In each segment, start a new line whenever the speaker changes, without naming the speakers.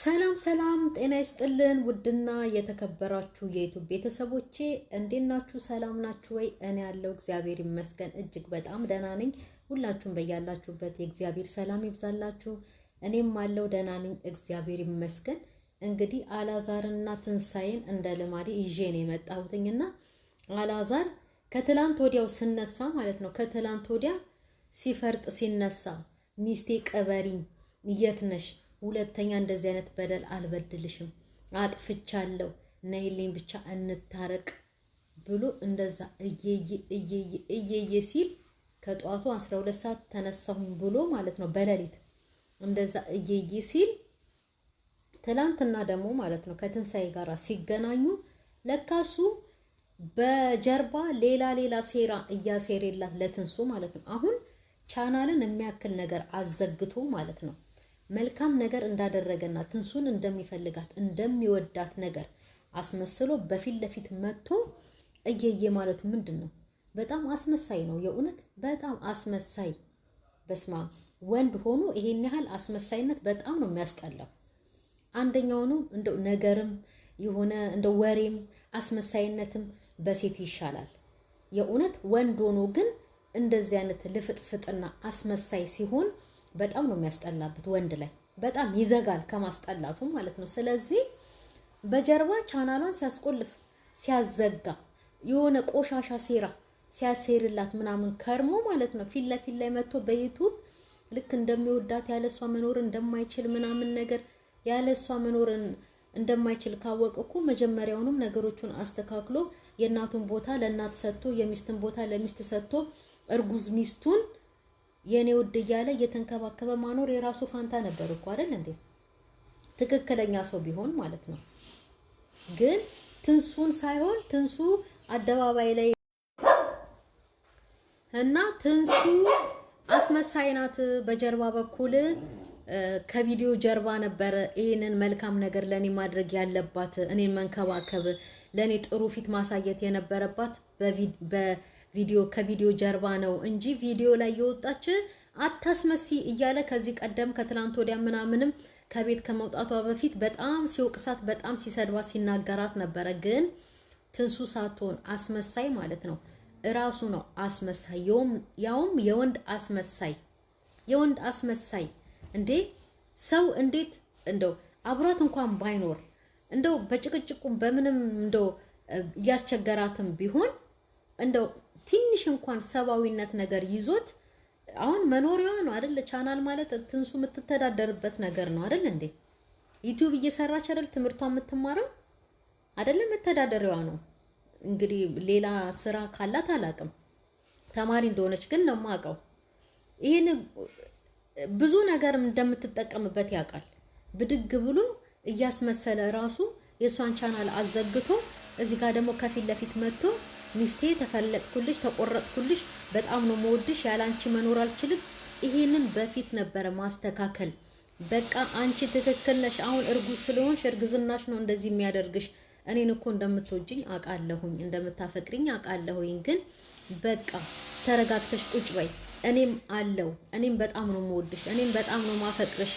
ሰላም ሰላም ጤና ይስጥልን ውድና የተከበራችሁ የዩቲዩብ ቤተሰቦቼ እንዴት ናችሁ? ሰላም ናችሁ ወይ? እኔ ያለው እግዚአብሔር ይመስገን እጅግ በጣም ደህና ነኝ። ሁላችሁም በያላችሁበት የእግዚአብሔር ሰላም ይብዛላችሁ። እኔም አለው ደህና ነኝ እግዚአብሔር ይመስገን። እንግዲህ አላዛርና ትንሳኤን እንደ ልማዴ ይዤ ነው የመጣሁትኝና አላዛር ከትላንት ወዲያው ስነሳ ማለት ነው ከትላንት ወዲያ ሲፈርጥ ሲነሳ ሚስቴ ቀበሪኝ የት ነሽ? ሁለተኛ እንደዚህ አይነት በደል አልበድልሽም፣ አጥፍቻለሁ፣ ነይልኝ ብቻ እንታረቅ ብሎ እንደዛ እየየ ሲል ከጧቱ 12 ሰዓት ተነሳሁኝ ብሎ ማለት ነው በሌሊት እንደዛ እየየ ሲል ትላንትና ደግሞ ማለት ነው ከትንሳኤ ጋር ሲገናኙ ለካሱ በጀርባ ሌላ ሴራ እያሴረላት ለትንሱ ማለት ነው። አሁን ቻናልን የሚያክል ነገር አዘግቶ ማለት ነው መልካም ነገር እንዳደረገና ትንሱን እንደሚፈልጋት እንደሚወዳት ነገር አስመስሎ በፊት ለፊት መጥቶ እየየ ማለቱ ምንድነው? በጣም አስመሳይ ነው። የእውነት በጣም አስመሳይ። በስማ ወንድ ሆኖ ይሄን ያህል አስመሳይነት በጣም ነው የሚያስጠላው። አንደኛውኑ እንደው ነገርም የሆነ እንደው ወሬም አስመሳይነትም በሴት ይሻላል። የእውነት ወንድ ሆኖ ግን እንደዚህ አይነት ልፍጥፍጥና አስመሳይ ሲሆን በጣም ነው የሚያስጠላበት። ወንድ ላይ በጣም ይዘጋል ከማስጠላቱ ማለት ነው። ስለዚህ በጀርባ ቻናሏን ሲያስቆልፍ ሲያዘጋ የሆነ ቆሻሻ ሴራ ሲያሴርላት ምናምን ከርሞ ማለት ነው ፊት ለፊት ላይ መጥቶ በዩቲዩብ ልክ እንደሚወዳት ያለሷ መኖር እንደማይችል ምናምን ነገር ያለሷ መኖርን እንደማይችል ካወቀ እኮ መጀመሪያውንም ነገሮቹን አስተካክሎ የእናቱን ቦታ ለእናት ሰጥቶ የሚስትን ቦታ ለሚስት ሰጥቶ እርጉዝ ሚስቱን የኔ ውድ እያለ እየተንከባከበ ማኖር የራሱ ፋንታ ነበር እኮ አይደል እንዴ? ትክክለኛ ሰው ቢሆን ማለት ነው። ግን ትንሱን ሳይሆን ትንሱ አደባባይ ላይ እና ትንሱ አስመሳይ ናት። በጀርባ በኩል ከቪዲዮ ጀርባ ነበር ይሄንን መልካም ነገር ለኔ ማድረግ ያለባት፣ እኔን መንከባከብ፣ ለኔ ጥሩ ፊት ማሳየት የነበረባት ቪዲዮ ከቪዲዮ ጀርባ ነው እንጂ ቪዲዮ ላይ የወጣች አታስመሲ እያለ ከዚህ ቀደም ከትላንት ወዲያ ምናምንም ከቤት ከመውጣቷ በፊት በጣም ሲወቅሳት በጣም ሲሰድባት ሲናገራት ነበረ። ግን ትንሱ ሳትሆን አስመሳይ ማለት ነው እራሱ ነው አስመሳይ፣ ያውም የወንድ አስመሳይ እንዴ! ሰው እንዴት እንደው አብሯት እንኳን ባይኖር እንደው በጭቅጭቁም በምንም እንደው እያስቸገራትም ቢሆን እንደው ትንሽ እንኳን ሰባዊነት ነገር ይዞት አሁን መኖሪያዋ ነው አይደል? ቻናል ማለት ትንሱ የምትተዳደርበት ነገር ነው አይደል እንዴ? ዩቲዩብ እየሰራች አይደል ትምህርቷን የምትማረው አይደል? መተዳደሪያዋ ነው። እንግዲህ ሌላ ስራ ካላት አላውቅም። ተማሪ እንደሆነች ግን ነው የማውቀው። ይሄን ብዙ ነገር እንደምትጠቀምበት ያውቃል። ብድግ ብሎ እያስመሰለ ራሱ የሷን ቻናል አዘግቶ እዚህ ጋር ደግሞ ከፊት ለፊት መጥቶ ሚስቴ ተፈለጥኩልሽ ተቆረጥኩልሽ በጣም ነው መወድሽ ያላንቺ መኖር አልችልም። ይሄንን በፊት ነበር ማስተካከል። በቃ አንቺ ትክክል ነሽ። አሁን እርጉዝ ስለሆንሽ እርግዝናሽ ነው እንደዚህ የሚያደርግሽ። እኔን እኮ እንደምትወጂኝ አውቃለሁኝ፣ እንደምታፈቅሪኝ አውቃለሁኝ። ግን በቃ ተረጋግተሽ ቁጭ በይ፣ እኔም አለው፣ እኔም በጣም ነው መወድሽ፣ እኔም በጣም ነው ማፈቅርሽ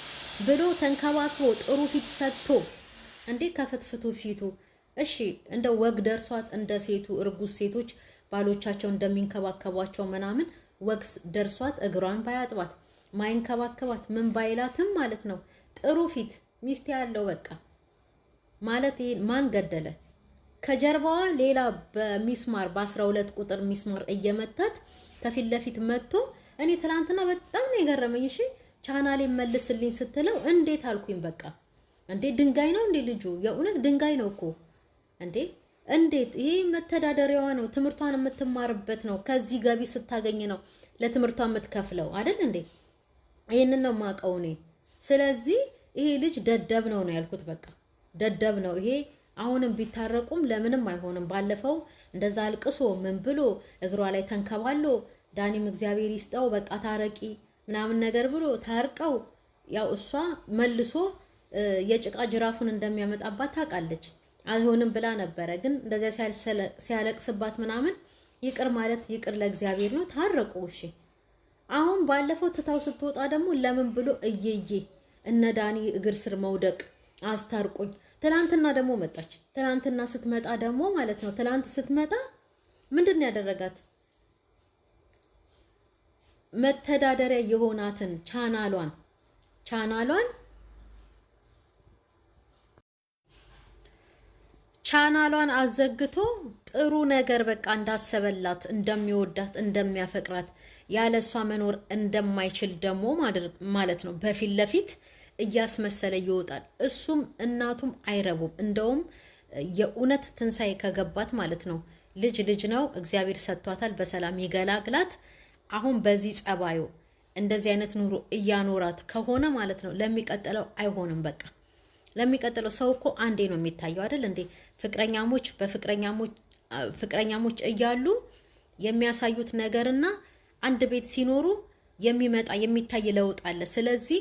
ብሎ ተንከባክቦ ጥሩ ፊት ሰጥቶ እንዴ ከፍትፍቱ ፊቱ እሺ እንደ ወግ ደርሷት እንደ ሴቱ እርጉዝ ሴቶች ባሎቻቸው እንደሚንከባከቧቸው ምናምን ወግስ ደርሷት እግሯን ባያጥባት ማይንከባከባት ምን ባይላትም ማለት ነው ጥሩ ፊት ሚስት ያለው በቃ ማለት ማን ገደለ? ከጀርባዋ ሌላ በሚስማር በ12 ቁጥር ሚስማር እየመታት ከፊት ለፊት መጥቶ እኔ ትላንትና በጣም ነው የገረመኝ። እሺ ቻናሌ መልስልኝ ስትለው እንዴት አልኩኝ። በቃ እንዴ ድንጋይ ነው እንዴ ልጁ? የእውነት ድንጋይ ነው እኮ እንዴ! እንዴት ይሄ መተዳደሪያዋ ነው፣ ትምህርቷን የምትማርበት ነው። ከዚህ ገቢ ስታገኝ ነው ለትምህርቷ የምትከፍለው አይደል እንዴ? ይሄንን ነው የማውቀው እኔ። ስለዚህ ይሄ ልጅ ደደብ ነው ያልኩት። በቃ ደደብ ነው ይሄ። አሁንም ቢታረቁም ለምንም አይሆንም። ባለፈው እንደዛ አልቅሶ ምን ብሎ እግሯ ላይ ተንከባሎ ዳኒም እግዚአብሔር ይስጠው በቃ ታረቂ ምናምን ነገር ብሎ ታርቀው ያው እሷ መልሶ የጭቃ ጅራፉን እንደሚያመጣባት ታውቃለች። አይሆንም ብላ ነበረ። ግን እንደዚያ ሲያለቅስባት ምናምን ይቅር ማለት ይቅር ለእግዚአብሔር ነው። ታረቁ። እሺ አሁን ባለፈው ትታው ስትወጣ ደግሞ ለምን ብሎ እየየ እነ ዳኒ እግር ስር መውደቅ አስታርቁኝ። ትላንትና ደግሞ መጣች። ትላንትና ስትመጣ ደግሞ ማለት ነው ትላንት ስትመጣ ምንድን ነው ያደረጋት? መተዳደሪያ የሆናትን ቻናሏን አዘግቶ ጥሩ ነገር በቃ እንዳሰበላት እንደሚወዳት እንደሚያፈቅራት ያለሷ መኖር እንደማይችል ደግሞ ማለት ነው በፊት ለፊት እያስመሰለ ይወጣል። እሱም እናቱም አይረቡም። እንደውም የእውነት ትንሳኤ ከገባት ማለት ነው ልጅ ነው እግዚአብሔር ሰጥቷታል፣ በሰላም ይገላግላት። አሁን በዚህ ጸባዩ እንደዚህ አይነት ኑሮ እያኖራት ከሆነ ማለት ነው ለሚቀጥለው አይሆንም። በቃ ለሚቀጥለው ሰው እኮ አንዴ ነው የሚታየው አይደል እንዴ? ፍቅረኛሞች እያሉ የሚያሳዩት ነገርና አንድ ቤት ሲኖሩ የሚታይ ለውጥ አለ። ስለዚህ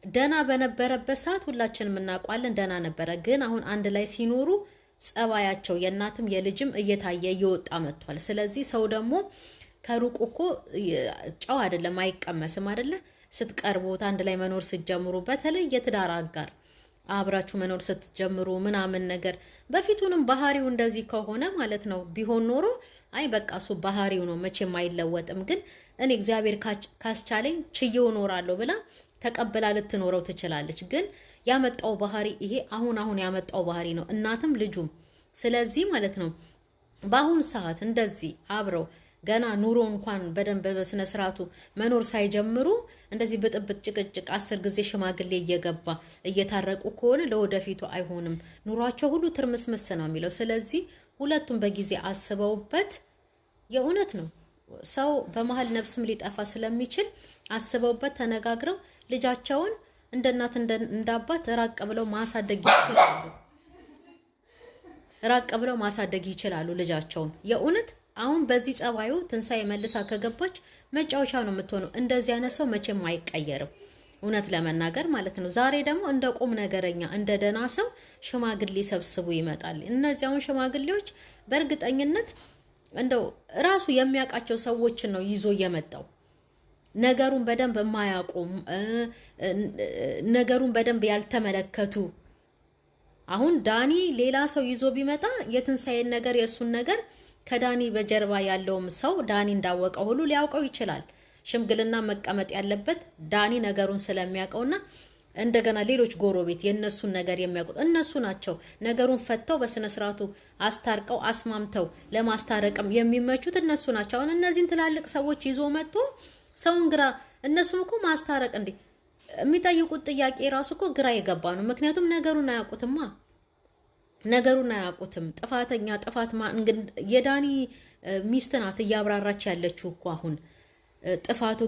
ደና በነበረበት ሰዓት ሁላችንም እናውቃለን፣ ደና ነበረ። ግን አሁን አንድ ላይ ሲኖሩ ጸባያቸው የእናትም የልጅም እየታየ እየወጣ መጥቷል። ስለዚህ ሰው ደግሞ ከሩቅ እኮ ጨው አይደለም አይቀመስም አይደለ? ስትቀርቡት አንድ ላይ መኖር ስትጀምሩ፣ በተለይ የትዳር አጋር አብራችሁ መኖር ስትጀምሩ ምናምን ነገር በፊቱንም ባህሪው እንደዚህ ከሆነ ማለት ነው ቢሆን ኖሮ አይ በቃ እሱ ባህሪው ነው መቼም አይለወጥም፣ ግን እኔ እግዚአብሔር ካስቻለኝ ችዬው እኖራለሁ ብላ ተቀብላ ልትኖረው ትችላለች። ግን ያመጣው ባህሪ ይሄ አሁን ያመጣው ባህሪ ነው እናትም ልጁም። ስለዚህ ማለት ነው በአሁን ሰዓት እንደዚህ አብረው ገና ኑሮ እንኳን በደንብ በስነ ስርዓቱ መኖር ሳይጀምሩ እንደዚህ ብጥብጥ ጭቅጭቅ 10 ጊዜ ሽማግሌ እየገባ እየታረቁ ከሆነ ለወደፊቱ አይሆንም። ኑሯቸው ሁሉ ትርምስምስ ነው የሚለው። ስለዚህ ሁለቱም በጊዜ አስበውበት የእውነት ነው ሰው በመሀል ነፍስም ሊጠፋ ስለሚችል አስበውበት ተነጋግረው ልጃቸውን እንደ እናት እንደ አባት ራቅ ብለው ማሳደግ ይችላሉ ልጃቸውን የእውነት። አሁን በዚህ ጸባዩ ትንሳኤ መልሳ ከገባች መጫወቻ ነው የምትሆነው። እንደዚህ አይነት ሰው መቼም አይቀየርም እውነት ለመናገር ማለት ነው። ዛሬ ደግሞ እንደ ቁም ነገረኛ እንደ ደና ሰው ሽማግሌ ሰብስቡ ይመጣል። እነዚያውን ሽማግሌዎች በእርግጠኝነት እንደው ራሱ የሚያውቃቸው ሰዎችን ነው ይዞ የመጣው። ነገሩን በደንብ የማያውቁ ነገሩን በደንብ ያልተመለከቱ። አሁን ዳኒ ሌላ ሰው ይዞ ቢመጣ የትንሳኤን ነገር የእሱን ነገር ከዳኒ በጀርባ ያለውም ሰው ዳኒ እንዳወቀው ሁሉ ሊያውቀው ይችላል። ሽምግልና መቀመጥ ያለበት ዳኒ ነገሩን ስለሚያውቀውና እንደገና ሌሎች ጎረቤት የነሱን ነገር የሚያውቁት እነሱ ናቸው። ነገሩን ፈተው በስነ ስርዓቱ አስታርቀው አስማምተው ለማስታረቅም የሚመቹት እነሱ ናቸው። አሁን እነዚህን ትላልቅ ሰዎች ይዞ መጥቶ ሰውን ግራ እነሱም እኮ ማስታረቅ እንዴ የሚጠይቁት ጥያቄ ራሱ እኮ ግራ የገባ ነው። ምክንያቱም ነገሩን አያውቁትም። ጥፋት የዳኒ ሚስት ናት እያብራራች ያለችው እኮ አሁን ጥፋቱ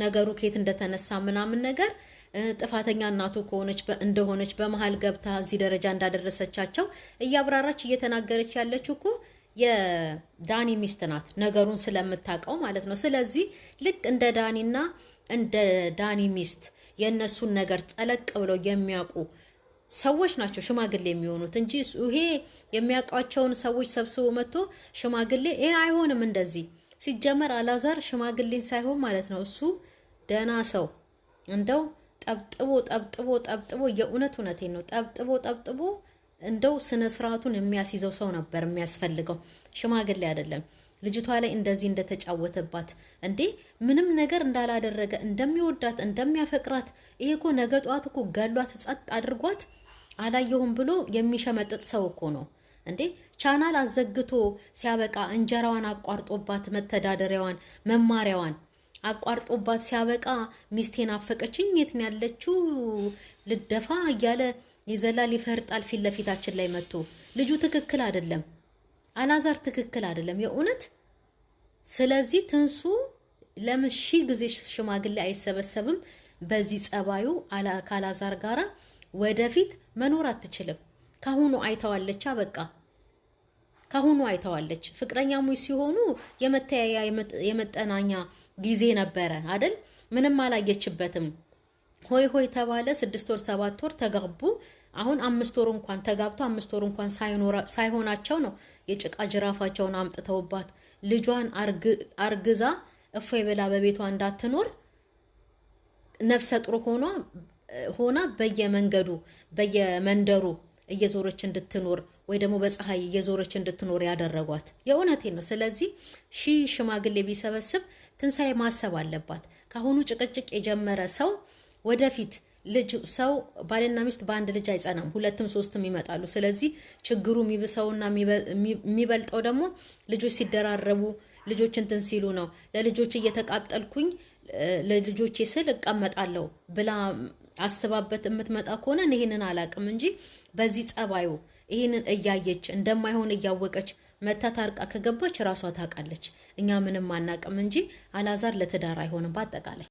ነገሩ ኬት እንደተነሳ ምናምን ነገር ጥፋተኛ እናቱ እንደሆነች በመሃል ገብታ እዚህ ደረጃ እንዳደረሰቻቸው እያብራራች እየተናገረች ያለችው እኮ የዳኒ ሚስት ናት፣ ነገሩን ስለምታውቀው ማለት ነው። ስለዚህ ልክ እንደ ዳኒና እንደ ዳኒ ሚስት የእነሱን ነገር ጠለቅ ብለው የሚያውቁ ሰዎች ናቸው ሽማግሌ የሚሆኑት እንጂ ይሄ የሚያውቃቸውን ሰዎች ሰብስቦ መጥቶ ሽማግሌ ይሄ አይሆንም። እንደዚህ ሲጀመር አላዛር ሽማግሌን ሳይሆን ማለት ነው እሱ ደና ሰው እንደው ጠብጥቦ የእውነቴን ነው ጠብጥቦ እንደው ስነ ስርዓቱን የሚያስይዘው ሰው ነበር የሚያስፈልገው፣ ሽማግሌ አይደለም። ልጅቷ ላይ እንደዚህ እንደተጫወተባት እንዴ ምንም ነገር እንዳላደረገ እንደሚወዳት እንደሚያፈቅራት ይሄ እኮ ነገ ጧት እኮ ገሏት ጸጥ አድርጓት አላየሁም ብሎ የሚሸመጥጥ ሰው እኮ ነው እንዴ። ቻናል አዘግቶ ሲያበቃ እንጀራዋን አቋርጦባት መተዳደሪያዋን መማሪያዋን አቋርጦባት ሲያበቃ ሚስቴን አፈቀችኝ የት ነው ያለችው ልደፋ እያለ ይዘላል ይፈርጣል ፊት ለፊታችን ላይ መጥቶ። ልጁ ትክክል አይደለም፣ አላዛር ትክክል አይደለም የእውነት። ስለዚህ ትንሱ ለምን ሺህ ጊዜ ሽማግሌ አይሰበሰብም? በዚህ ጸባዩ ካላዛር ጋራ ወደፊት መኖር አትችልም። ካሁኑ አይተዋለች፣ በቃ ካሁኑ አይተዋለች። ፍቅረኛሞች ሲሆኑ የመተያያ የመጠናኛ ጊዜ ነበረ አይደል? ምንም አላየችበትም። ሆይ ተባለ። 6 ወር 7 ወር ተጋቡ። አሁን 5 ወር እንኳን ተጋብቶ 5 ወር እንኳን ሳይሆናቸው ነው የጭቃ ጅራፋቸውን አምጥተውባት ልጇን አርግዛ እፎይ ብላ በቤቷ እንዳትኖር ነፍሰ ጡር ሆኗ ሆና በየመንገዱ በየመንደሩ እየዞረች እንድትኖር ወይ ደግሞ በፀሐይ እየዞረች እንድትኖር ያደረጓት። የእውነቴን ነው። ስለዚህ ሽማግሌ ቢሰበስብ ትንሣኤ ማሰብ አለባት። ካሁኑ ጭቅጭቅ የጀመረ ሰው ወደፊት ልጅ ሰው ባልና ሚስት በአንድ ልጅ አይጸናም፣ ሁለትም ሶስትም ይመጣሉ። ስለዚህ ችግሩ የሚብሰውና የሚበልጠው ደግሞ ልጆች ሲደራረቡ ልጆች እንትን ሲሉ ነው። ለልጆች እየተቃጠልኩኝ ለልጆቼ ስል እቀመጣለሁ ብላ አስባበት የምትመጣ ከሆነ ይሄንን አላቅም እንጂ በዚህ ጸባዩ ይሄንን እያየች እንደማይሆን እያወቀች መታ ታርቃ ከገባች ራሷ ታውቃለች። እኛ ምንም አናቅም እንጂ አላዛር ለትዳር አይሆንም በአጠቃላይ